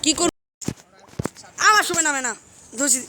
কি করব আমার সময় নামে না ধরছি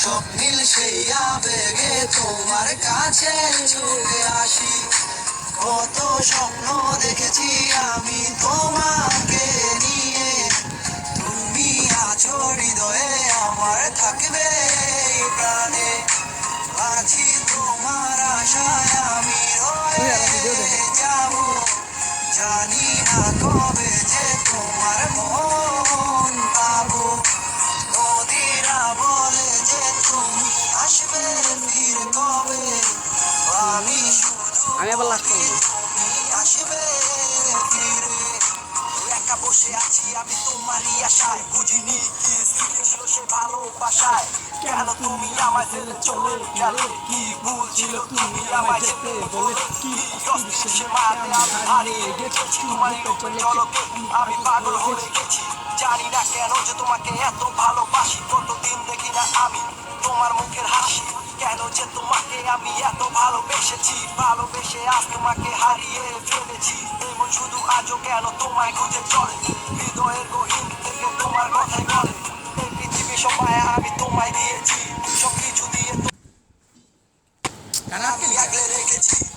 স্বপ্নিল সেই আবেগে তোমার কাছে ছুটে আসি কত স্বপ্ন দেখেছি আমি তোমাকে নিয়ে তুমি আছো হৃদয়ে আমার থাকবে প্রাণে আছি তোমার আশায় আমি রয়ে যাব জানি না কবে যে তোমার মন পাবো নদীরা বলে যে তুমি আসবে ফির কবে আমি শুধু তুমি আসবে ফিরে একা বসে আছি আমি তোমারই আশায় বুঝিনি কি ছিল সে ভালোবাসায় কেন তুমি আমায় ফেলে চলে গেলে কি ভুল ছিল তুমি আমায় যেতে বলে কি সে মাঝে আমি হারিয়ে গেছি তোমার চলকে আমি পাগল হয়ে গেছি জানি না কেন যে তোমাকে এত ভালোবাসি কতদিন দেখি না আমি তোমার মুখের হাসি কেন যে তোমাকে আমি এত ভালোবেসেছি ভালোবেসে আজ তোমাকে হারিয়ে ফেলেছি এমন শুধু আজও কেন তোমায় খুঁজে চলে হৃদয়ের গহীন থেকে তোমার কথাই বলে এই পৃথিবী সবাই আমি তোমায় দিয়েছি সবকিছু দিয়ে আমি আগলে রেখেছি